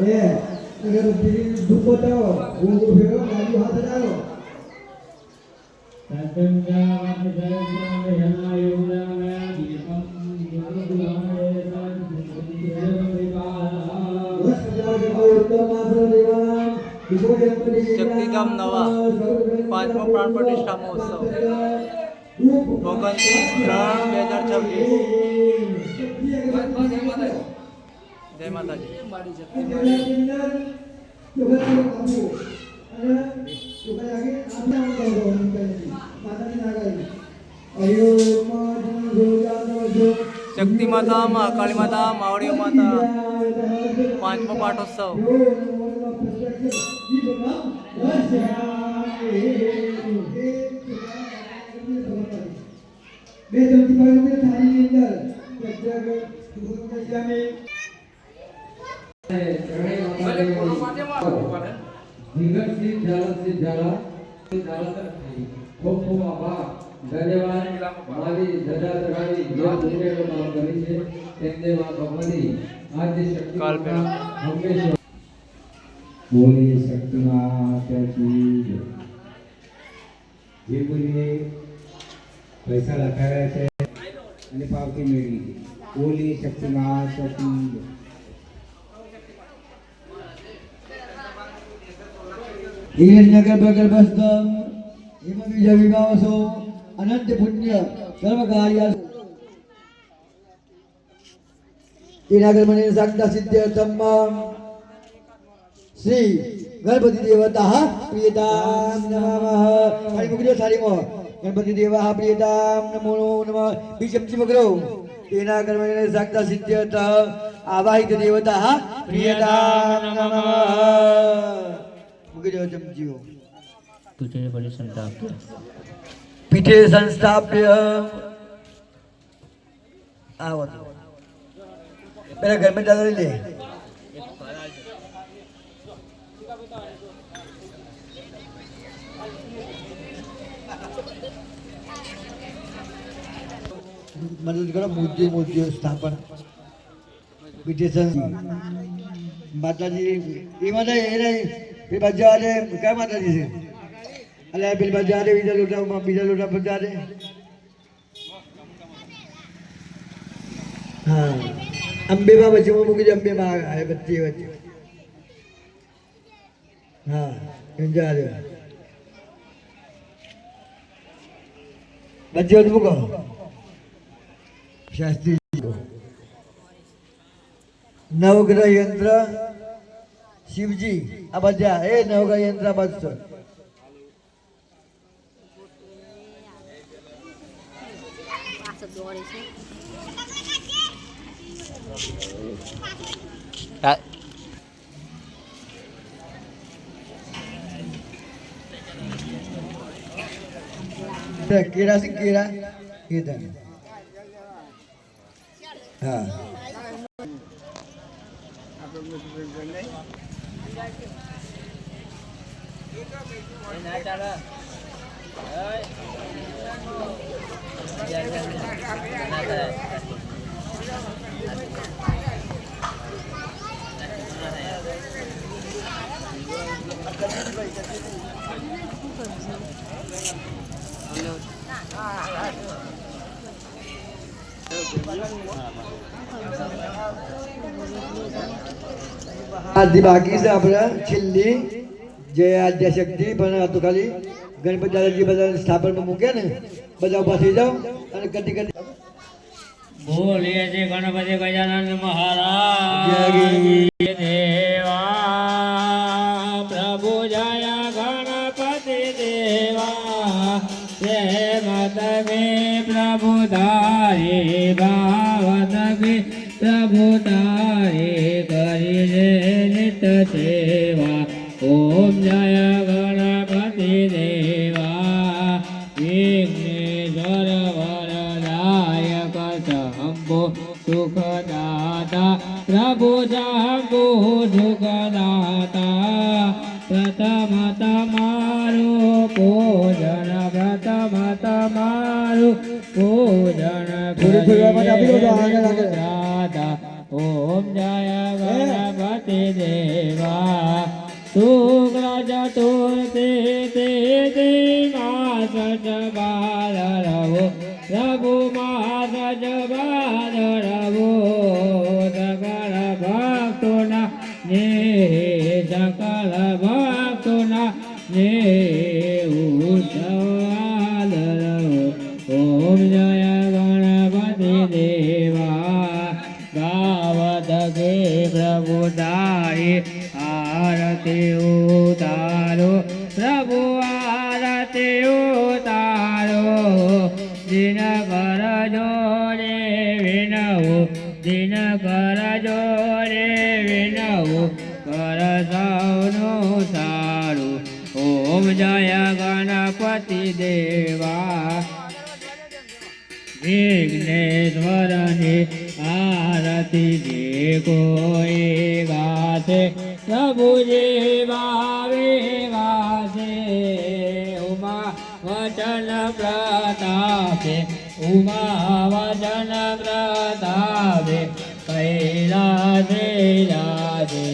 अगर दीदी धूप बताओ वो फिर गाड़ी हाथ डालो सत्संगा वासुदेव यना योगना दीपम योगुलाने शक्तिधाम नवा પાંચમો પ્રાણ પ્રતિષ્ઠા મહોત્સવ 29/3/2026 જય માતાજી शक्ति माता महाकाली माता मावड़ियों माता પાંચમો પાઠોત્સવ ધન્યવાદ મારી ધજા ચઢાવી જે પુણ્યનું કામ કરી છે તેમને માં ભગવતી આજે શક્તિ હંમેશા બોલી શક્તિમાં की જે કોઈને પૈસા લખાવ્યા છે અને પાવતી મેળવી બોલી શક્તિમાં હિરણ્યગર બગર બસદમ હિમ બીજ વિવાસો अनंत पुण्य सर्व कार्य तीनागरमणि साक्ता सिद्ध्यर्थम श्री गणपति देवता प्रियताम नमः हरि मुकुट सारिमो गणपति देवा प्रियताम नमो नमः बीजमची मगरो तीनागरमणि साक्ता सिद्ध्यर्थ आवाहित देवता प्रियताम नमः मुकुट जमजीओ तुझे बड़ी संताप पीठे संस्थाप्य आओ मेरे घर में डाल ले मदद करो मूर्ति मूर्ति स्थापन पीठे माता जी ये माता ये नहीं फिर बच्चा वाले क्या माता जी से अल्लाह बिल बजा दे बीजा लोटा बजा दे हाँ अंबे माँ बच्चे वो मुझे अंबे माँ आए बच्चे बच्चे हाँ जा दे बच्चे तो को शास्त्री को नवग्रह यंत्र शिवजी अब बजा ए नवग्रह यंत्र बच केरा से केरा इधर हाँ आदि बाकी से अपना छिल्ली जय आद्य शक्ति बना तो खाली गणपति दादाजी બધા સ્થાપન માં મૂકે ને બધા ઉભા થઈ જાઓ અને કટી કટી બોલીએ છે ગણપતિ ગજાનન મહારાજ દેવા પ્રભુ જય ગણપતિ દેવા પ્રેમ તવે પ્રભુ તારે ભાવ તવે પ્રભુ તારે કરી રે નિત સેવા ઓમ જય ગણપતિ દેવા વિઘ્નેશ્વર વરદાયક શંભો સુખદાતા પ્રભુ શંભો સુખદાતા પ્રથમ તમારું પૂજન પ્રથમ તમારું પૂજન દાદા ઓમ જય ગણપતિ દેવ ધગે પ્રભુ તારી આરતી ઉતારો પ્રભુ આરતી ઉતારો દિન કર જોડે વિનવું દિન કર જોડે વિનવું કર સૌનું સારું ઓમ જય ગણપતિ દેવા વિઘ્નેશ્વરની આરતી જે કોઈ ગાશે પ્રભુજી ભાવે ગાશે ઉમા વચન પ્રતાપે ઉમા વચન પ્રતાપે કૈલાસે રાજે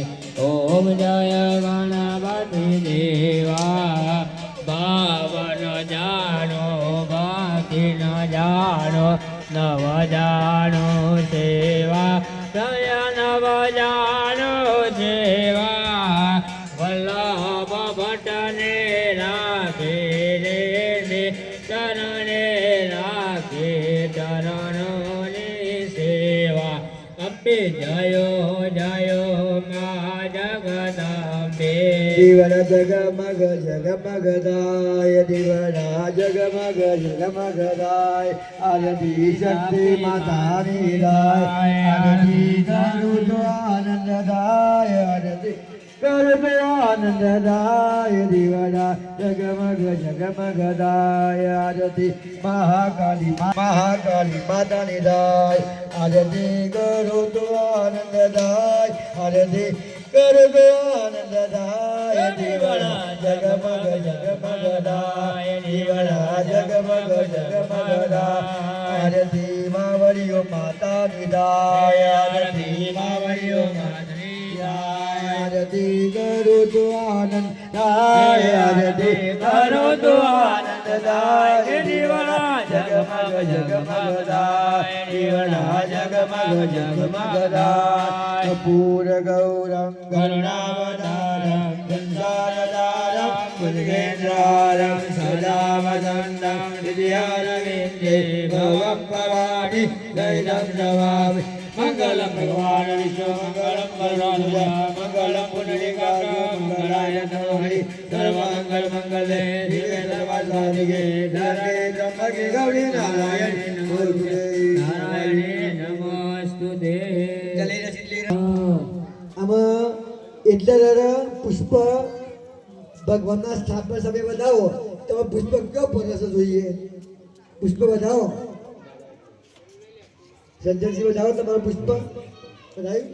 ઓમ જય ગણપતિ દેવા ભાવન જાણો ભક્તિ ન જાણો નવ જાણો સેવા દયા નવ જાણો સેવા વલ્લભ ભટ્ટને રાખે રે ચરણે રાખે ચરણોની સેવા અપે જયો જયો મા જગદંબે દીવન જગમગ જગમગદાય દીવના જગમગ જગમગદાય આરતી શક્તિ માતાની દાય આરતી કરું તો આનંદદાય આરતી કરું તો આનંદદાય દીવના જગમગ જગમગદાય આરતી મહાકાલી માતાની દાય આરતી કરું તો આનંદદાય આરતી કરવે આનંદદાય દીવના જગમગ જગમગદાય દીવના જગમગ જગમગદાય આરતી માવડીઓ માતાની દાય આરતી માવડીઓ માતાની દાય આરતી કરો તો આનંદદાય આરતી કરો તો આનંદદાય દીવના જગમગ જગમગદાય દીવના જગમગ જગમગદાય પૂર ગૌરમ કરુણાવતારમ સંસારદારમ ભુજગેન્દ્રારમ સદા વદંતમ વિદ્યારવિંદે ભવં પવામિ દૈનમ નમામિ મંગલમ ભગવાન વિષ્ણુ મંગલમ કરુણાનુજા મંગલમ પુંડરીકાક્ષ મંગલાય તનોહરિ સર્વમંગલ મંગલે શિવે સર્વાસાધિકે ધરે બ્રહ્મકે ગૌરી નારાયણી નમોસ્તુતે નારાયણે નમોસ્તુતે આમાં એટલે પુષ્પ ભગવાનના સ્થાપના સમયે વધાવો તમે પુષ્પ કયો પરસ જોઈએ પુષ્પ વધાવો સંજયસિંહ વધાવો તમારું પુષ્પ વધાવ્યું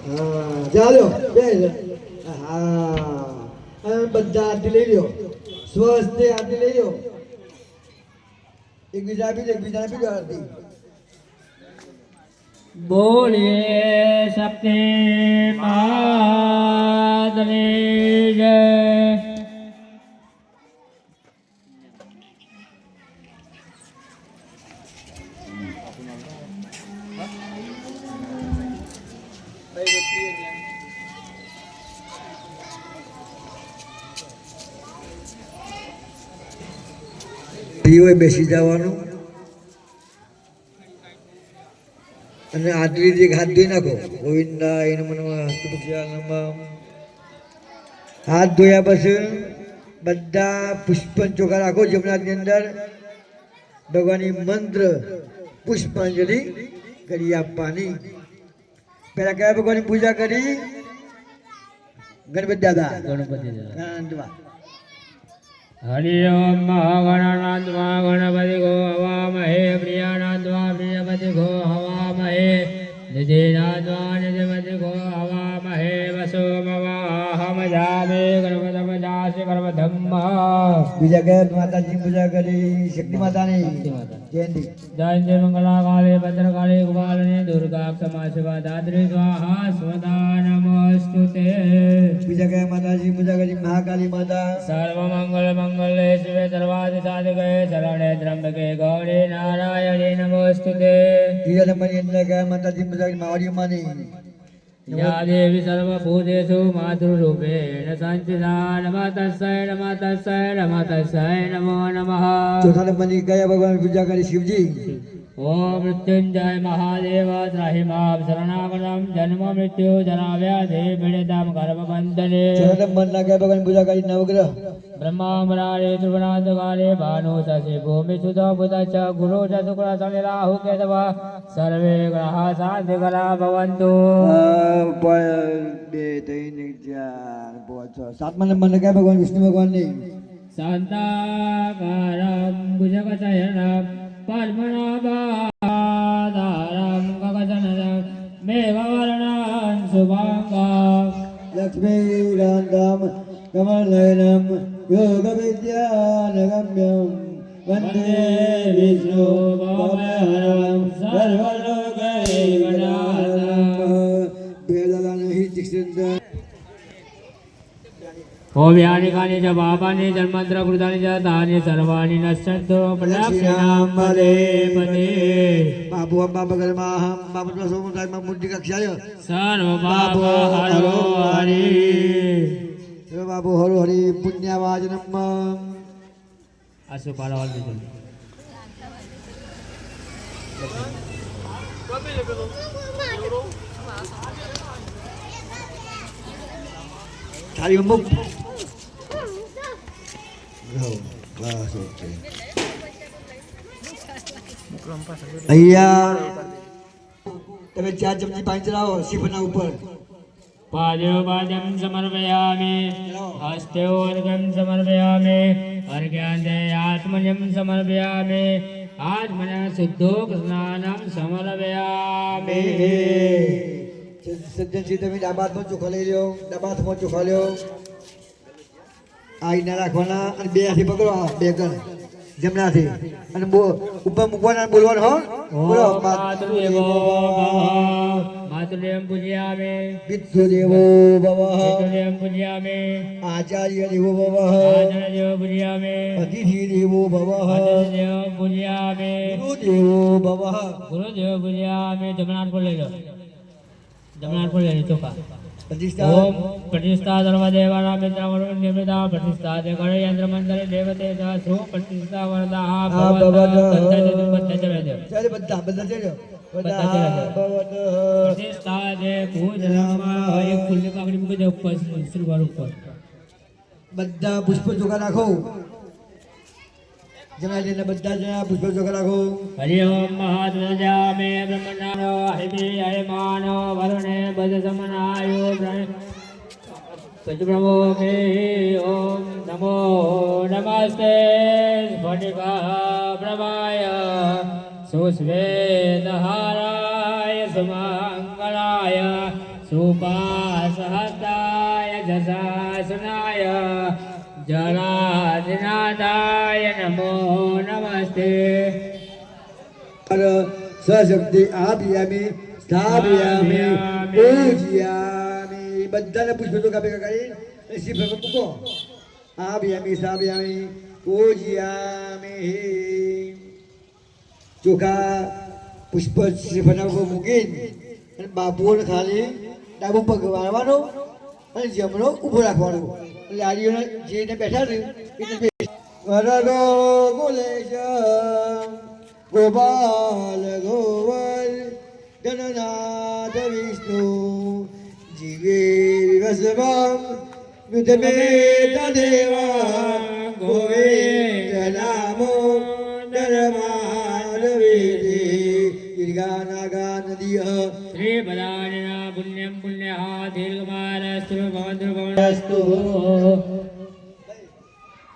હા ચાલો બે હા બધા આરતી લઈ લ્યો સ્વસ્થ આરતી લઈ લ્યો એકબીજા આપી દો એકબીજા આપી દો આરતી બોલીએ સપ્તે માતની જય હોય બેસી જવાનું અને આટલી હાથ ધોઈ નાખો ગોવિંદાય નમઃ હાથ ધોયા પછી બધા પુષ્પ ચોખા રાખો જમનાની અંદર ભગવાનની મંત્ર પુષ્પાંજલિ કરી આપવાની પહેલા કયા ભગવાનની પૂજા કરી ગણપતિ દાદા હરિ ઓમ મહાગણાનાત્મા ગણપતિ ગો હવામહે પ્રિયાનાત્મા પ્રિયપતિ ગો હવામહે નિધિનાત્મા નિધિપતિ ગો હવામહે વસોમવાહમ જામે ગણપતમ જાસે ગર્ભધમ્મ બીજા કયા માતાજી પૂજા કરી શક્તિ માતાની જયંતી જયંતિ મંગલા કાલે ભદ્રકાલે કુમારને દુર્ગા ક્ષમા શિવા દાત્રી સ્વાહા સ્વદા નમસ્તુતે બીજા કયા માતાજી પૂજા કરી મહાકાલી માતા સર્વ મંગલ મંગલે શિવે સર્વાધિ સાધિકે શરણે ત્રંબકે ગૌરી નારાયણી નમોસ્તુતે ત્રીજા નંબરની અંદર કયા માતાજી પૂજા કરી માવડી માની યા દેવી સર્વભૂતેષુ માતૃરૂપેણ સંસ્થિતા નમઃ તસ્સૈ નમઃ તસ્સૈ નમઃ તસ્સૈ નમો નમઃ ચોથા નંબરની કયા ભગવાન પૂજા કરી શિવજી ओम मृत्युंजय महादेव त्राहि मां शरणागतं जन्म मृत्यु जरा व्याधि पीडितं गर्भबन्धने चरण मन नागे भगवान पूजा करी नवग्रह ब्रह्मामरारे त्रिगुणान्तकाले भानु शशि भूमि सुत बुध च गुरु च शुक्र शनि राहु केतव सर्वे ग्रहाः शान्तिकरा भवन्तु બે ત્રણ ચાર પાંચ સાતમા નંબર નાગે ભગવાન વિષ્ણુ ભગવાનની शान्ताकारं भुजगशयनं पद्मनाभाधारं गगननं मेघवर्णं शुभाङ्गं लक्ष्मीकान्तं कमलनयनं योगविद्यानगम्यं वन्दे विष्णुभवहरं सर्वलोकैकनाथं वेदगानहि तिष्ठन्ति ओव्यानिकानि च पापानि जन्मान्तरकृतानि च तानि सर्वाणि नश्यन्तु प्रदक्षिणां पदे पदे बाबू हम बाबा गरमाहम बाबा सोमताय मुद्दि कक्षाय सर्वपापहरो हरि बाबू हरो हरि पुण्यवाचनम अशुपालवाल बिजल थाली में मुक बस ओके અહીંયા તમે 4 ચમચી પાણી ચલાવો શિફના ઉપર पाद्योपाद्यं समर्पयामि हस्तयोर्घं समर्पयामि अर्घ्यान्ते आत्मजं समर्पयामि आत्मनः शुद्धोक्स्नानं समर्पयामि સજ્જનજી તમે ડાબા હાથમાં ચોખા લઈ લ્યો ડાબા હાથમાં ચોખા લ્યો આ ઈના રાખવાના અને બે હાથી પકડો આ બે ગણ જમણાથી અને ઉપર મૂકવાના બોલવાનું હો બોલો मातृदेवो मातृदेवं पूजयामि પિતૃદેવો ભવઃ पितृदेवं पूजयामि આચાર્ય દેવો ભવઃ आचार्यदेवं पूजयामि અતિથિ દેવો ભવઃ अतिथिदेवं पूजयामि ગુરુદેવો ભવઃ गुरुदेवं पूजयामि जगन्नाथ को ले लो जगन्नाथ को ले लो चौका પ્રતિષ્ઠા ओम प्रतिष्ठा सर्वदेवानां मित्रवरुण निर्मिता प्रतिष्ठा देवगण यंत्र मंत्र देवते सहस्रो प्रतिष्ठा वरदाः भवतः तत्तत् पद्धतिरेद्य ચાલે બધા બધા ચડ્યો બધા બધા ચડ્યો. ભવતઃ प्रतिष्ठा दे पूजनामा एक फूल पकड़ी मुके दे ऊपर सिर ऊपर બધા પુષ્પ ચોખા રાખો જનાજીને બધા જણા પુષ્પ ચોખા રાખો हरि ओम महाध्वजामे ब्रह्मणानो हरिभि हरिमानो वरुणे बदसमनायो सजब्रह्मोके ओम नमो नमस्ते स्फटिका प्रभाय सुश्वेतहाराय सुमङ्गलाय सुपासहस्ताय जसासनाय जलाधिनाथाय नमो नमस्ते સશક્તિ આભયામી સ્થાપયામી પૂજયામી બધાને પુષ્પ ચોખા ભેગા કરી શ્રી ભગવાન મૂકો આભયામી સ્થાપયામી પૂજયામી ચોખા પુષ્પ શ્રીફળના ઉપર મૂકીને અને બાપુઓને ખાલી ડાબુ પગ વાળવાનો અને જમણો ઊભો રાખવાનો લારીઓને જેને બેઠા છે એટલે વરદો ગુલેશ ગોપાલ ગોવર ગણનાથ વિષ્ણુ જીવે વિવસ્વમ યુધમેત દેવા ગોવિંદ નામો નરમાનવેદે દીર્ઘાનાગા નદીય श्री पदानिना पुण्यं पुण्यः दीर्घमानस्तु भवन्तु भवन्तु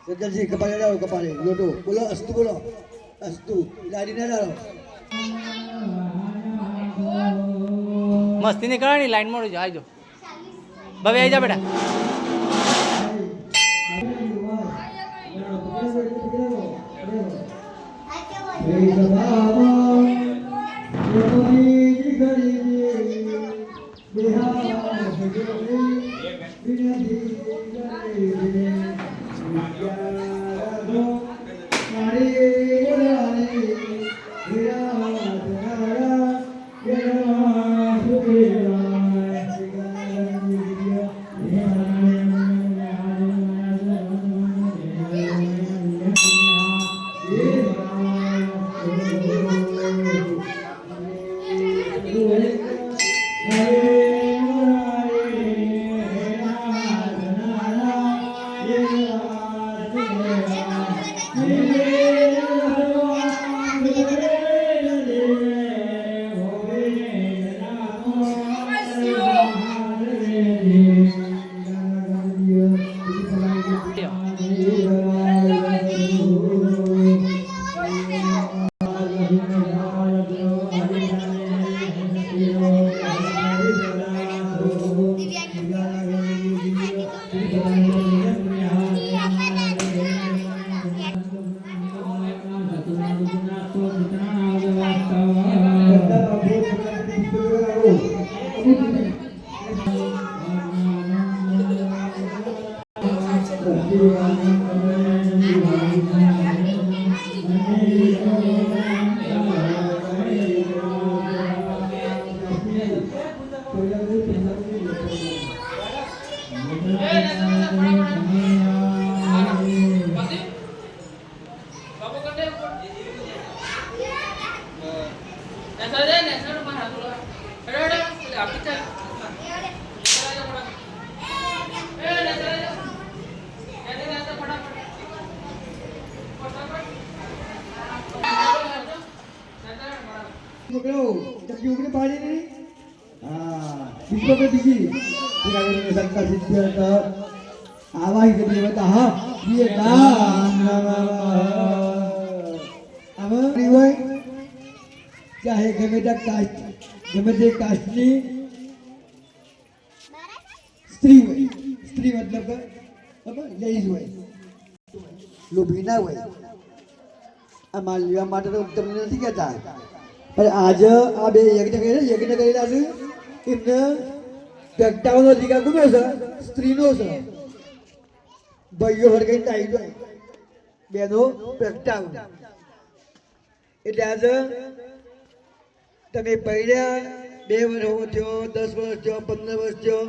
સજ્જનજી કપાળે લાવો કપાળે લોટો બોલો અસ્તુ બોલો અસ્તુ લાડીને લાવો મસ્તી નહીં કરવાની લાઈન માં આવજો ભવે આવી જા બેટા છોકરાઓ ચપટી ઉગડી પાડી નહીં હા વિશ્વ કે બીજી પુરાણે સંતા સિદ્ધાર્થ આવાહિત દેવતા હા ये नाम नमः अब હોય ચાહે ગમે તે કાસ્ટની સ્ત્રી હોય સ્ત્રી મતલબ ખબર લેડીઝ હોય લોભી ના હોય આ માલ લેવા માટે તો તમને નથી કહેતા પણ આજે આ બે યજ્ઞ કરેલા છે એમને પ્રગટાવવાનો અધિકાર કોનો છે સ્ત્રીનો છે ભાઈઓ હરગાઈ આવી જાય બેનો પ્રગટાવ એટલે આજે તમે પહેર્યા 2 વર્ષ થયો 10 વર્ષ થયો 15 વર્ષ થયો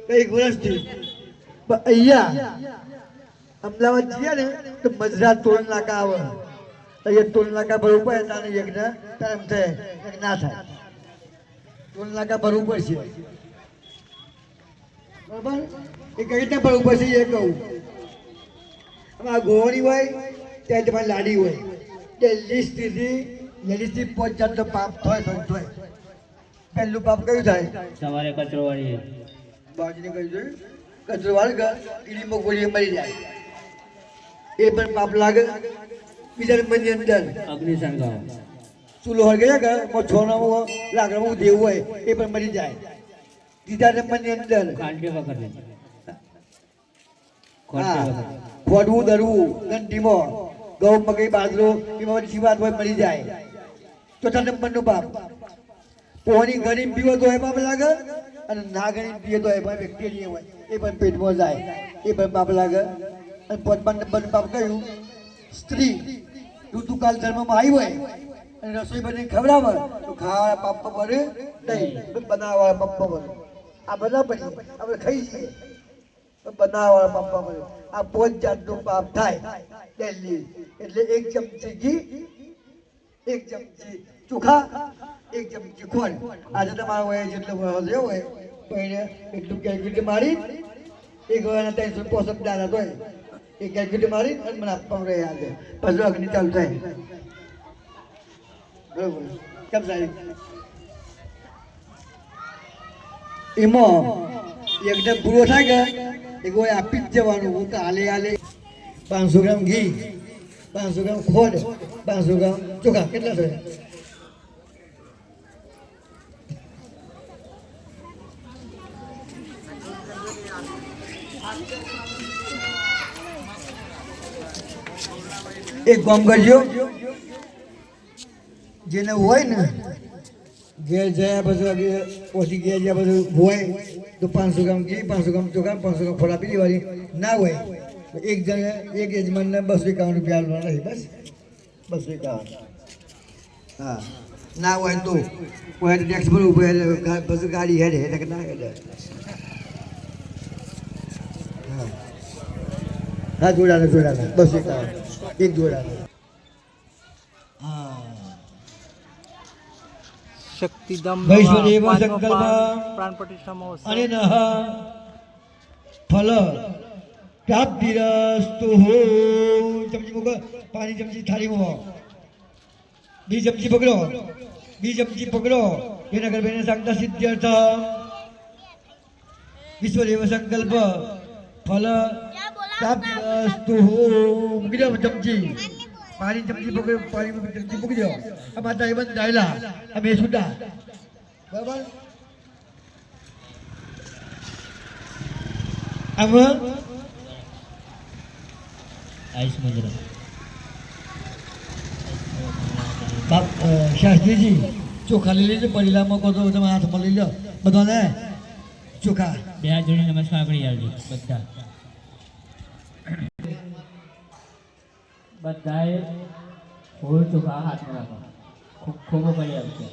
કઈક વર્ષથી પણ અહીંયા અમદાવાદ જઈએ ને તો મજરા ટોલ નાકા આવે અહીંયા ટોલ નાકા ભરવું પડે તારે યજ્ઞ તારે એમ થાય ના થાય ટોલ નાકા ભરવું પડશે બરાબર એ કઈ રીતે ભરવું પડશે એ કહું આ ગોળી હોય ત્યાં તમારી લાડી હોય તે લેડીઝથી 5 જાતનો પાપ થાય પહેલું પાપ કયું થાય સવારે કચરો વાળીએ બાજુને કહ્યું છે કચરો વાળ કીડીમાં ગોળીએ મરી જાય એ પણ પાપ લાગે બીજા નંબરની અંદર અગ્નિ સંગાવ ચૂલો હળગે કે છોનામાં લાકડામાં દેવું હોય એ પણ મરી જાય ત્રીજા નંબરની અંદર કાંટે વખતે ખોડવું દરવું ઘંટીમાં ઘઉં મકઈ બાજરો એમાં જીવાત હોય મરી જાય ચોથા નંબરનું પાપ પોની ગરીબ પીવો તો એમાં લાગે અને ના ગરીબ પીએ તો એમાં બેક્ટેરિયા હોય એ પણ પેટમાં જાય એ પણ પાપ લાગે અને 5મા નંબરનું પાપ કયું સ્ત્રી ઋતુકાલ ધર્મમાં આવી હોય અને રસોઈ બની ખવડાવે તો ખાવાળા પાપ ભરે નહીં બનાવવાળા પાપ ભરે આ બધા પડી આપણે ખાઈ છીએ બનાવવાળા પાપ ભરે આ 5 જાતનું પાપ થાય ડેલી એટલે 1 ચમચી ઘી 1 ચમચી ચોખા 1 ચમચી ખોળ આજે તમારો હોય જેટલો વધ્યો હોય તો એને એટલું કેલ્ક્યુલેટર મારી 1 વારના 365 દાડા હોય એ કેલ્ક્યુલેટર મારી અને મને આપવાનું રહે આજે પછી અગ્નિ ચાલુ થાય બરોબર કેમ સાહેબ એમાં એકદમ પૂરો થાય કે એક હોય આપી જ જવાનું હું તો હાલે 500 ગ્રામ ઘી 500 ગ્રામ ખોડ 500 ગ્રામ ચોખા કેટલા થયા એક કામ કરજો જેને હોય ને ઘેર જયા પછી ઘેર જ્યાં બધું હોય તો 500 ગ્રામ ઘી 500 ગ્રામ ચોખા 500 ગ્રામ ખોળ આપી દેવાની ના હોય તો એક યજમાનને 251 રૂપિયા નહીં બસ 251 હા ના હોય તો કોઈ ટેક્સ ભરવું પછી ગાડી હેડે એટલે ના હેડે હા જોડાને 251 એક જોડાને હા શક્તિદમ વૈશ્વદેવ પાંચમો સંકલ્પ પ્રાણ પ્રતિષ્ઠા મહોત્સવ અને નહ ફલ પ્રાપ્તિરસ્તુ ચમચી મૂકો પાણી ચમચી થાળીમાં બી ચમચી પકડો એના ગર્ભેને સાંગતા સિદ્ધ્યર્થ વિશ્વદેવ સંકલ્પ ફલ પ્રાપ્તિરસ્તુ મૂકી દો ચમચી પાણી ચમચી પકડો પાણી ચમચી મૂકી દો આ માતા એ બંધ ડાયલા આ બે છૂટા બરાબર આમાં આઈસ મંત્ર બાપ શાસ્ત્રીજી ચોખા લઈ લેજો પડેલામાં કહો તો તમે હાથમાં લઈ લો બધાને ચોખા બે હાથ જોડીને નમસ્કાર કરી આવજો બધાએ ફૂલ ચોખા હાથમાં રાખો ખૂબ કરી આવજો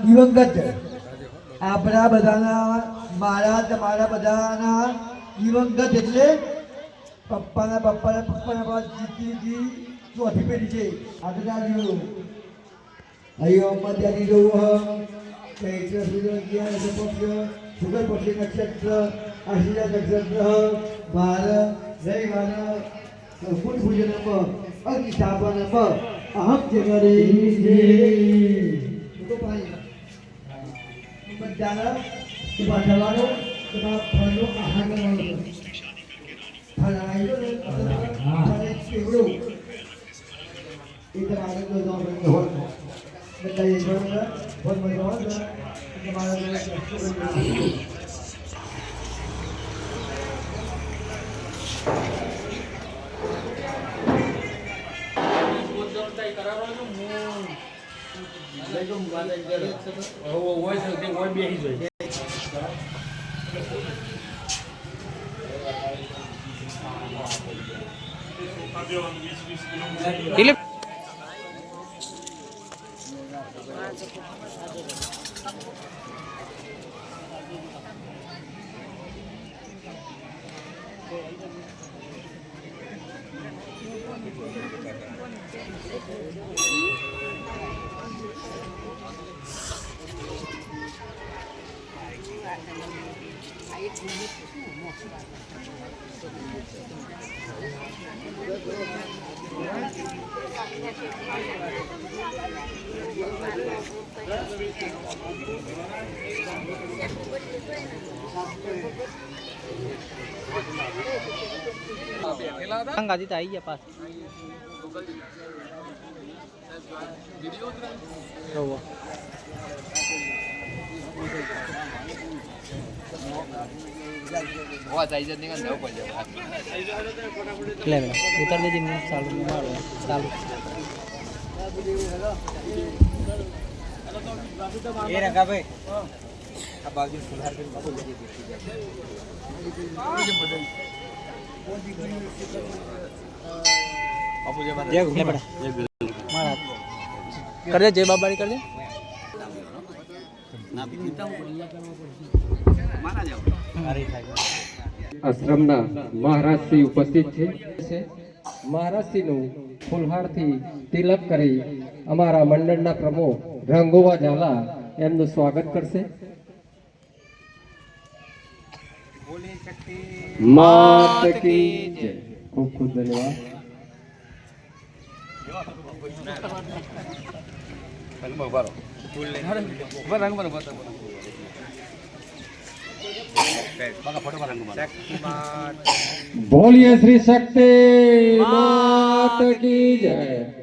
દિવંગત આપણા બધાના મારા તમારા બધાના દિવંગત એટલે પપ્પાના જીતી ચોથી પેઢી છે આગળ આવ્યું અહીં મધ્યાની જવું ચૈત્ર શુગર પક્ષી નક્ષત્ર આશીર્વાદ નક્ષત્ર ભાર રવિવાર કુલ પૂજન અગ્નિસ્થાપન અહમ જગરી બધાના પાછળવાનો તમારા ફળનો આહાર કરવાનો ફળ આવ્યો ને કેવડું એ તમારે બધા એ તમારા દિલીપ ગાદી તો આવી ગયા પાસ લે ઉતાર દેજે ચાલુ ચાલુ એ રંગા ભાઈ આ બાજુ ફુલહાર કરી બાપુ લઈ कर दे जय बाबाड़ी कर दे આશ્રમના મહારાજશ્રી ઉપસ્થિત છે મહારાજશ્રીનું ફૂલહારથી તિલક કરી અમારા મંડળના પ્રમુખ રંગોવા ઝાલા એમનું સ્વાગત કરશે. માત કી જય. ખૂબ ખૂબ ધન્યવાદ. बोलिए श्री शक्ति मात की जय.